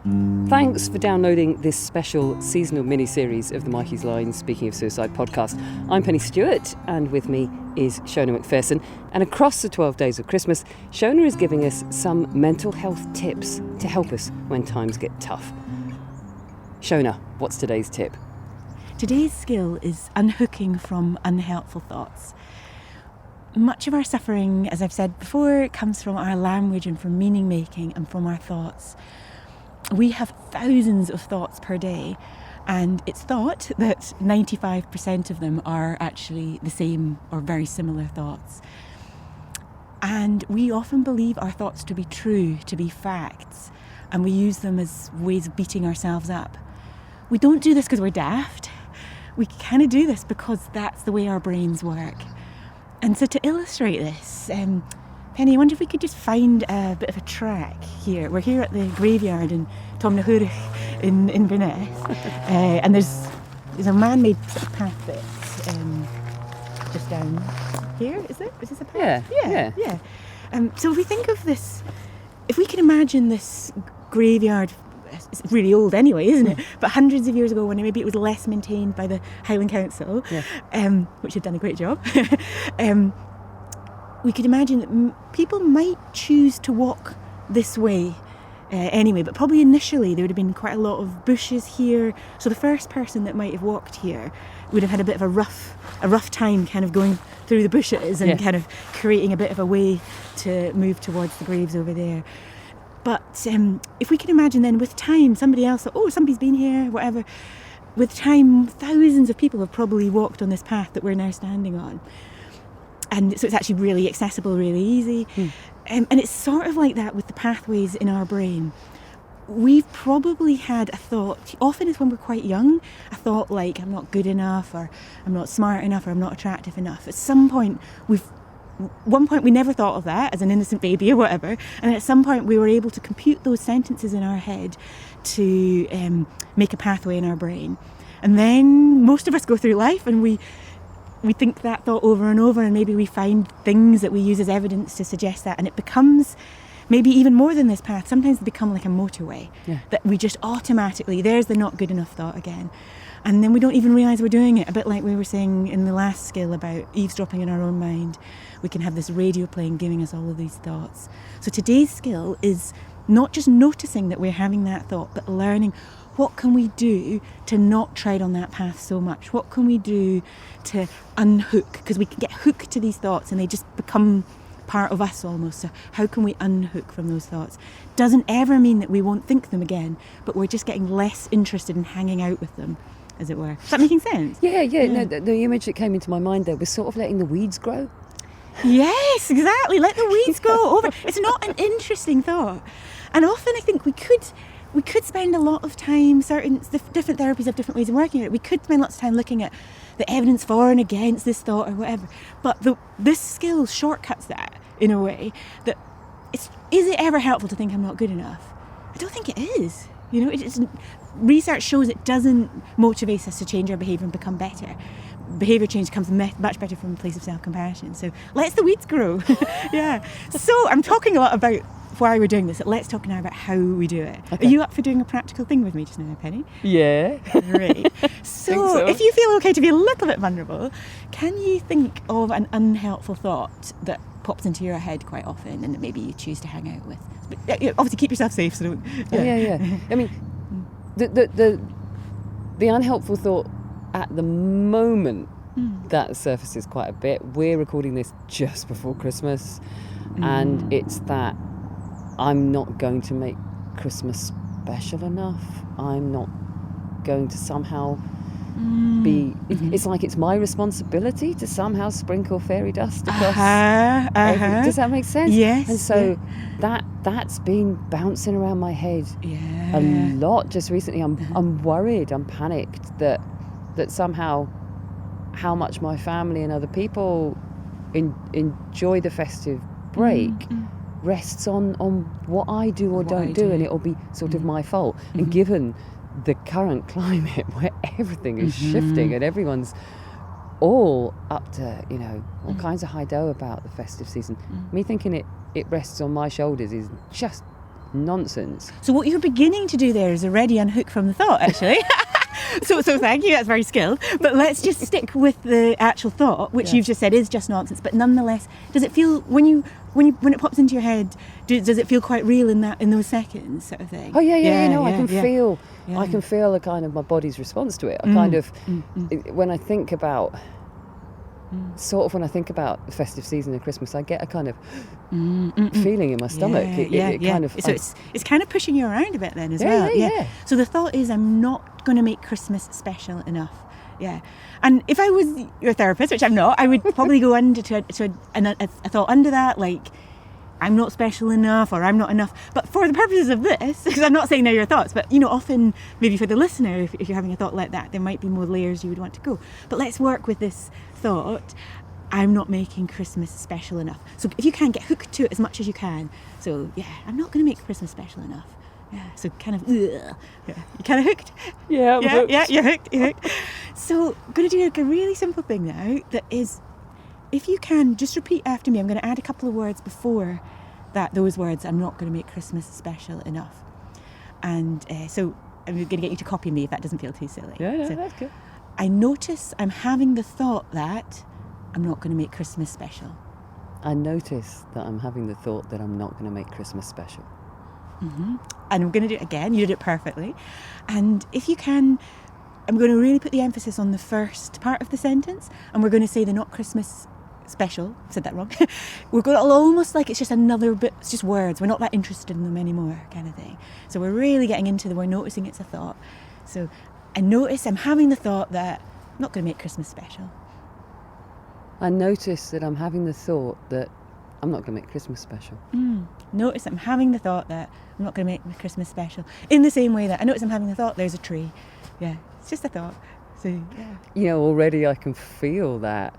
Thanks for downloading this special seasonal mini-series of the Mikeysline Speaking of Suicide podcast. I'm Pennie Stuart, and with me is Shona Macpherson. And across the 12 days of Christmas, Shona is giving us some mental health tips to help us when times get tough. Shona, what's today's tip? Today's skill is unhooking from unhelpful thoughts. Much of our suffering, as I've said before, comes from our language and from meaning making and from our thoughts. We have thousands of thoughts per day, and it's thought that 95% of them are actually the same or very similar thoughts. And we often believe our thoughts to be true, to be facts, and we use them as ways of beating ourselves up. We don't do this because we're daft. We kind of do this because that's the way our brains work. And so to illustrate this, Pennie, I wonder if we could just find a bit of a track here. We're here at the graveyard in Unhooking in Inverness, and there's a man-made sort of path that's just down here. Is there? Is this a path? Yeah. So if we think of this, if we can imagine this graveyard, it's really old anyway, isn't it? But hundreds of years ago, when maybe it was less maintained by the Highland Council, which had done a great job. We could imagine that people might choose to walk this way anyway, but probably initially there would have been quite a lot of bushes here. So the first person that might have walked here would have had a bit of a rough time kind of going through the bushes and kind of creating a bit of a way to move towards the graves over there. But if we can imagine then with time, somebody else thought, oh, somebody's been here, whatever. With time, thousands of people have probably walked on this path that we're now standing on. And so it's actually really accessible, really easy. And it's sort of like that with the pathways in our brain. We've probably had a thought, often it's when we're quite young, a thought like, I'm not good enough, or I'm not smart enough, or I'm not attractive enough. At some point, one point we never thought of that as an innocent baby or whatever, and at some point we were able to compute those sentences in our head to make a pathway in our brain. And then most of us go through life and we think that thought over and over, and maybe we find things that we use as evidence to suggest that, and it becomes maybe even more than this path. Sometimes they become like a motorway that we just automatically, there's the not good enough thought again. And then we don't even realise we're doing it. A bit like we were saying in the last skill about eavesdropping in our own mind. We can have this radio playing giving us all of these thoughts. So today's skill is not just noticing that we're having that thought, but learning what can we do to not tread on that path so much? What can we do to unhook? Because we can get hooked to these thoughts and they just become part of us almost. So how can we unhook from those thoughts? Doesn't ever mean that we won't think them again, but we're just getting less interested in hanging out with them, as it were. Is that making sense? Yeah. No, the image that came into my mind there was sort of letting the weeds grow. Yes, exactly. Let the weeds grow over. It's not an interesting thought. And often I think we could spend a lot of time, different therapies have different ways of working at it. We could spend lots of time looking at the evidence for and against this thought or whatever. But this skill shortcuts that in a way that is it ever helpful to think I'm not good enough? I don't think it is. You know, research shows it doesn't motivate us to change our behaviour and become better. Behaviour change comes much better from a place of self-compassion. So let's the weeds grow. Yeah. So I'm talking a lot about why we're doing this. Let's talk now about how we do it. Okay. Are you up for doing a practical thing with me just now, Pennie? Yeah. Great. So if you feel okay to be a little bit vulnerable, can you think of an unhelpful thought that pops into your head quite often and that maybe you choose to hang out with? But obviously keep yourself safe. So don't. Yeah. I mean, the unhelpful thought at the moment that surfaces quite a bit. We're recording this just before Christmas, and it's that I'm not going to make Christmas special enough. I'm not going to somehow be... It's like it's my responsibility to somehow sprinkle fairy dust across... Does that make sense? Yes. And so that's been bouncing around my head a lot just recently. I'm worried, I'm panicked that somehow how much my family and other people enjoy the festive break rests on what I do or don't do, and it'll be sort of my fault. And given the current climate where everything is shifting and everyone's all up to, all kinds of high dough about the festive season, me thinking it rests on my shoulders is just nonsense. So what you're beginning to do there is already unhook from the thought, actually. So thank you, that's very skilled. But let's just stick with the actual thought, which you've just said is just nonsense. But nonetheless, does it feel, when it pops into your head, does it feel quite real in those seconds, sort of thing? Oh I can feel I can feel a kind of my body's response to it. I kind of when I think about when I think about the festive season of Christmas, I get a kind of feeling in my stomach. Kind of, so it's kind of pushing you around a bit then as well. Yeah. So the thought is, I'm not going to make Christmas special enough. Yeah. And if I was your therapist, which I'm not, I would probably go under to a thought under that, like, I'm not special enough, or I'm not enough. But for the purposes of this, because I'm not saying they're your thoughts, but often maybe for the listener, if you're having a thought like that, there might be more layers you would want to go. But let's work with this thought. I'm not making Christmas special enough. So if you can, get hooked to it as much as you can. So I'm not going to make Christmas special enough. Yeah, so kind of, you kind of hooked? Yeah, I'm hooked. Yeah, you're hooked. So I'm going to do a really simple thing now that is, if you can, just repeat after me. I'm going to add a couple of words before those words, I'm not going to make Christmas special enough. And so I'm going to get you to copy me if that doesn't feel too silly. Yeah, so, that's good. I notice I'm having the thought that I'm not going to make Christmas special. I notice that I'm having the thought that I'm not going to make Christmas special. Mm-hmm. And I'm going to do it again. You did it perfectly. And if you can, I'm going to really put the emphasis on the first part of the sentence, and we're going to say the not Christmas special. I said that wrong. We're going to almost like it's just another bit, it's just words. We're not that interested in them anymore, kind of thing. So we're really getting into we're noticing it's a thought. So I notice I'm having the thought that I'm not going to make Christmas special. I notice that I'm having the thought that I'm not going to make Christmas special. Notice I'm having the thought that I'm not going to make my Christmas special. In the same way that I notice I'm having the thought there's a tree. Yeah, it's just a thought. So, yeah. Already I can feel that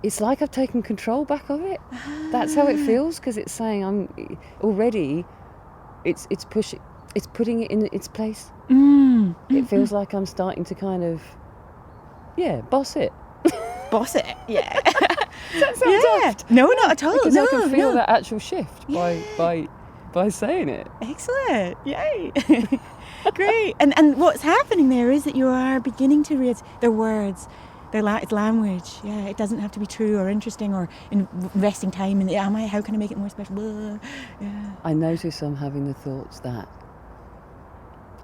it's like I've taken control back of it. That's how it feels, because it's saying I'm already, it's putting it in its place. It feels like I'm starting to kind of, boss it. Boss it, yeah. Does that sound daft? No, not at all. Because no, I can feel no. that actual shift by saying it. Excellent, yay. Great. And what's happening there is that you are beginning to read their words. It's language. Yeah, it doesn't have to be true or interesting or investing time in how can I make it more special? Yeah. I notice I'm having the thoughts that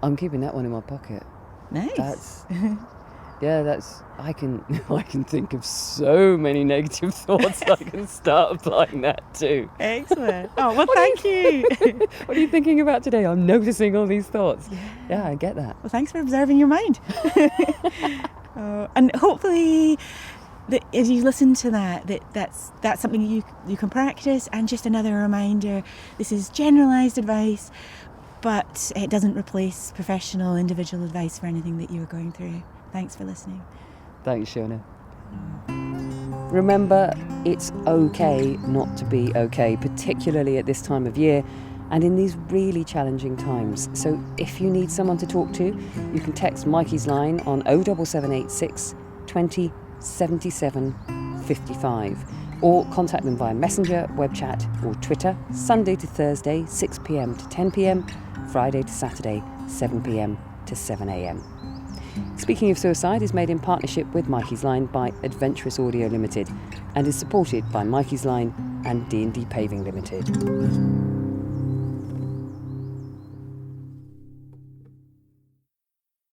I'm keeping that one in my pocket. Nice. I can think of so many negative thoughts I can start applying that to. Excellent. Oh, well, thank you. What are you thinking about today? I'm noticing all these thoughts. Yeah, I get that. Well, thanks for observing your mind. And hopefully, as you listen to that's something you can practice. And just another reminder, this is generalised advice, but it doesn't replace professional, individual advice for anything that you're going through. Thanks for listening. Thanks, Shona. Remember, it's okay not to be okay, particularly at this time of year and in these really challenging times. So if you need someone to talk to, you can text Mikeysline on 07786 20 77 55 or contact them via Messenger, web chat or Twitter, Sunday to Thursday, 6 p.m. to 10 p.m, Friday to Saturday, 7 p.m. to 7 a.m. Speaking of Suicide is made in partnership with Mikeysline by Adventurous Audio Limited and is supported by Mikeysline and D&D Paving Limited.